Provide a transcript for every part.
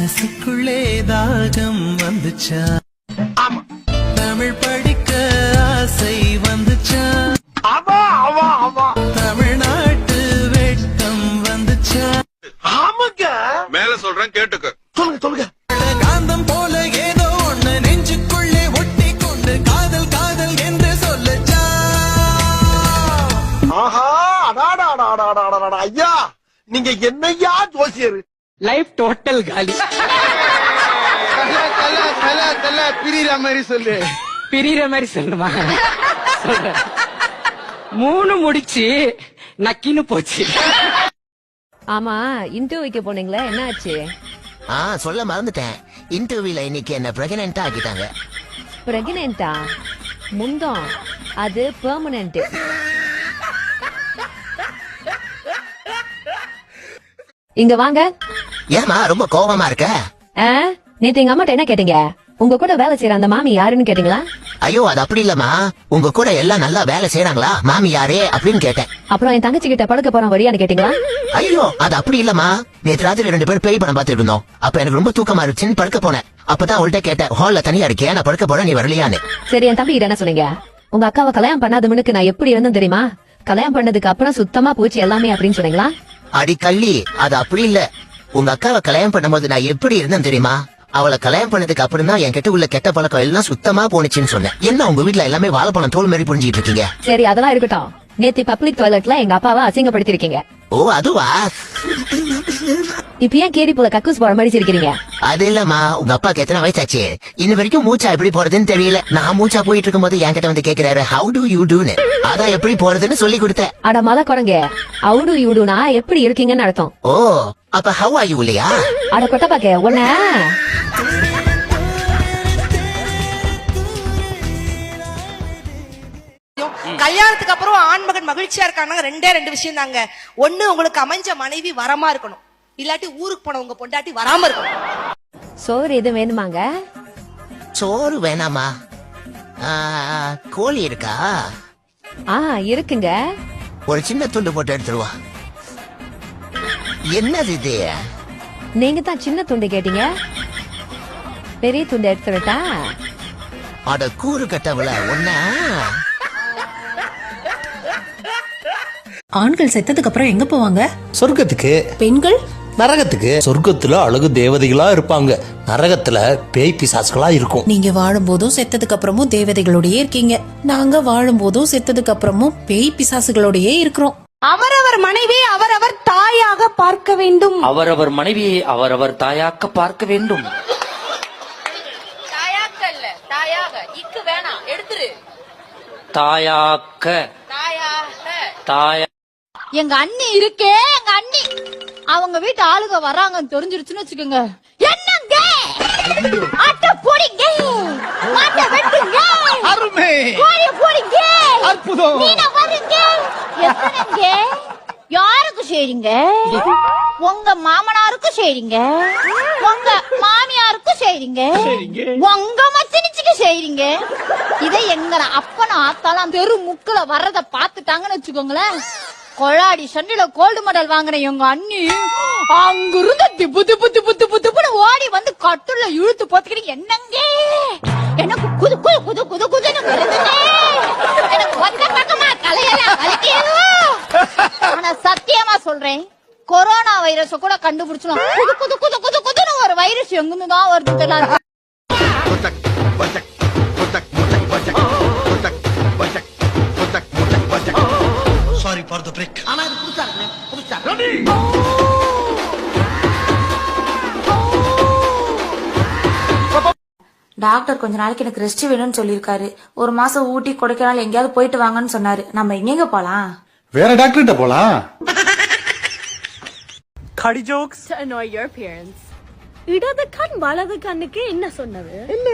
மனசுக்குள்ளே தாகம் வந்துச்சா, தமிழ் படிக்க ஆசை வந்துச்சா, தமிழ்நாட்டு வெட்கம் வந்துச்சா. மேல சொல்றேன் கேட்டுக்க. சொல்லுங்க. காந்தம் போல ஏதோ ஒண்ணு நெஞ்சுக்குள்ளே ஒட்டி கொண்டு காதல் காதல் என்று சொல்லச்சா. ஆஹா, ஐயா நீங்க என்னையா ஜோசியர்? லைஃப் டோட்டல் காலி. பிரிகிற மாதிரி சொல்லு. பிரிகிற மாதிரி சொல்லுமா? 3 முடிச்சு நக்கின்னு போச்சு. ஆமா, இன்டர்வியூக்கு போனீங்களா, என்ன ஆச்சு? சொல்ல மறந்துட்டேன். இன்டர்வியூல இன்னைக்கு என்ன பிரெக்னன்ட் ஆக்கிட்டாங்க. பிரெக்னன்ட்டா? முந்தம் அது பெர்மனன்ட். இங்க வாங்க. ஏமா ரொம்ப கோபமா இருக்க? நேத்து எங்க அம்மாட்ட என்ன கேட்டீங்க? உங்க கூட வேலை செய்யற அந்த மாமி யாருன்னு கேட்டீங்களா? ஐயோ அது அப்படி இல்லம்மா, உங்க கூட எல்லாம் நல்லா வேலை செய்யறாங்களா, மாமி யாரே அப்படின்னு கேட்டேன். அப்புறம் என் தங்கச்சி கிட்ட படுக்க போறோம் வழியான்னு கேட்டீங்களா? ஐயோ அது அப்படி இல்லம்மா, நேற்று ராத்திரி 2 பேரும் பேய் படம் பார்த்துட்டு இருந்தோம். அப்ப எனக்கு ரொம்ப தூக்கமா இருந்துச்சுன்னு படுக்க போனேன். அப்பதான் அவள்கிட்ட கேட்டேன், ஹால்ல தனியா இருக்கே, நான் படுக்க போறேன், நீ வரலையான்னு. சரி, என் தம்பி கிட்ட என்ன சொன்னீங்க? உங்க அக்காவை கல்யாணம் பண்ணாத முன்னுக்கு நான் எப்படி இருந்தேன் தெரியுமா? கல்யாணம் பண்ணதுக்கு அப்புறம் சுத்தமா போச்சு எல்லாமே அப்படின்னு சொன்னீங்களா? அடி கள்ளி, அது அப்படி இல்ல. உங்க அக்காவை கல்யாணம் பண்ணும்போது நான் எப்படி இருந்தேன் தெரியுமா? அவளை கல்யாணம் பண்ணதுக்கு அப்புறம் தான் என் கிட்ட உள்ள கெட்ட பழக்கம் எல்லாம் சுத்தமா போனுச்சுன்னு சொன்னேன். என்ன உங்க வீட்டுல எல்லாமே வாழைப்பழம் தோல் மாதிரி புரிஞ்சிட்டு இருக்கீங்க? சரி, அதெல்லாம் இருக்கட்டும். நேத்து பப்ளிக் டாய்லெட்ல எங்க அப்பாவை அசிங்கப்படுத்திருக்கீங்க. ஓ அதுவா? இப்ப ஏன் கேடி போல கக்கூஸ் போற மாதிரி சிரிக்கிறீங்க? அது இல்லம்மா, உங்க அப்பாக்கு எத்தனை வயசாச்சு? இன்ன வரைக்கும் மூச்சா எப்படி போறதுன்னு தெரியல. நான் மூச்சா போயிட்டு இருக்கும் போது என்கிட்ட வந்து கேக்குறாரு, ஹவு டு யூ டூன்னு. அதான் எப்படி போறதுன்னு சொல்லி கொடுத்தேன். அட மத குரங்க, ஹவு டு யூ டூனா எப்படி இருக்கீங்கன்னு அர்த்தம். ஓ அப்ப ஹவ் ஆர் யூ இல்லையா? அட கொட்ட பாக்க ஒன்ன. கல்யாணத்துக்கு அப்புறம் ஆண்மகன் மகிழ்ச்சியா இருக்காங்க 2 விஷயம் தாங்க. ஒண்ணு, உங்களுக்கு அமைஞ்ச மனைவி வரமா இருக்கணும், இல்லாட்டி ஊருக்கு போன உங்க பொண்டாட்டி வராம இருக்கணும். சோறு எது வேணுமாங்க? சோறு வேணாமா? கோழி இருக்கா? இருக்குங்க. ஒரு சின்ன துண்டு போட்டு எடுத்துருவா. என்னது இது? நீங்க தான் சின்ன துண்டு கேட்டீங்க, பெரிய துண்டு எடுத்துட்டா. அட கூறு கட்டவள ஒன்ன. ஆண்கள் செத்ததுக்கு அப்புறம் எங்க போவாங்க? சொர்க்கத்துக்கு. பெண்கள் நரகத்துக்கு. சொர்க்கத்துல அழகு தேவதைகளா இருப்பாங்க, நரகத்துல பேய் பிசாசுகளா இருக்கும். நீங்க வாழும் போதும் செத்ததுக்கு அப்புறமும் தேவதைகளோடயே இருக்கீங்க, நாங்க வாழும் போதும் செத்ததுக்கு அப்புறமும் பேய் பிசாசுகளோடயே இருக்கிறோம். அவரவர் மனைவி அவரவர் தாயாக பார்க்க வேண்டும். அவரவர் மனைவியை அவரவர் தாயாக்க பார்க்க வேண்டும். தாயாக்க இல்ல, தாயாக. இக்கு வேணாம், எடுத்துரு. தாயாக்க. தாயா. எங்க அண்ணி இருக்கே, எங்க அண்ணி அவங்க வீட்டு ஆளுங்க வர்றாங்கன்னு தெரிஞ்சிருச்சுன்னு வச்சுக்கோங்க, என்னங்க ஆட்ட போடிங்க, மாட்ட வெட்டுங்க, அருமை, கோழி போடிங்க, அற்புதம், மீன வருங்க. எத்தனைங்க? யாருக்கு செய்றீங்க? உங்க மாமனாருக்கு செய்றீங்க, உங்க மாமியாருக்கு செய்றீங்க, உங்க மச்சனிச்சுக்கு செய்றீங்க. இதை எங்க அப்பனும் ஆத்தாலாம் தெரு முக்குல வர்றத பாத்துட்டாங்கன்னு வச்சுக்கோங்களேன், கொழாடி சண்டில கோல்டு மெடல் வாங்கின எங்க அண்ணி அங்கிருந்து திப்பு திப்பு திப்பு திப்பு திப்புன்னு ஓடி வந்து கட்டுல இழுத்து போத்துக்கிட்டு, என்னங்க எனக்கு குது குது குது குது குதுன்னு வருதுங்க, எனக்கு ஒத்த பக்கமா தலையெல்லாம் வலிக்குது. ஆனா சத்தியமா சொல்றேன், கொரோனா வைரஸ் கூட கண்டுபிடிச்சோம், குது குது குது குது குதுன்னு ஒரு வைரஸ் எங்கிருந்து தான் வருது தெரியல. Sorry for the break. ஆனா இது புதுசா இருக்குங்க, புதுசா. டாக்டர் கொஞ்ச நாளைக்கு எனக்கு ரெஸ்ட் வேணும்னு சொல்லிருக்காரு. 1 மாசம் ஊட்டி கொடைக்கானல் எங்கேயாவது போயிட்டு வாங்கன்னு சொன்னாரு. நம்ம எங்க போலாம்? வேற டாக்டர்கிட்ட போலாம். கடி jokes. To annoy your parents. இடது கண் வலது கண்ணுக்கு என்ன சொன்னது? இல்ல,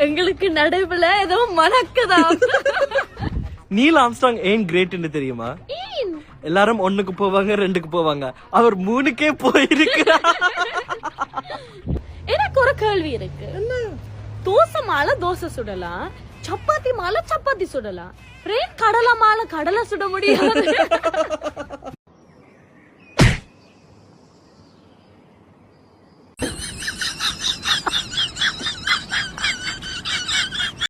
எங்களுக்கு நடுவுல ஏதோ மணக்குதா. நீல் ஆம்ஸ்ட்ராங் ஏன் கிரேட்னு தெரியுமா? எல்லாரும் 1க்கு போவாங்க, 2க்கு போவாங்க, அவர் 3க்கே போயிருக்கிறார். எனக்கு ஒரு கேள்வி இருக்கு. தோசை மாலை தோசை சுடலாம், சப்பாத்தி மாலை சப்பாத்தி சுடலாம், கடலை மாலை கடலை சுட முடியாது.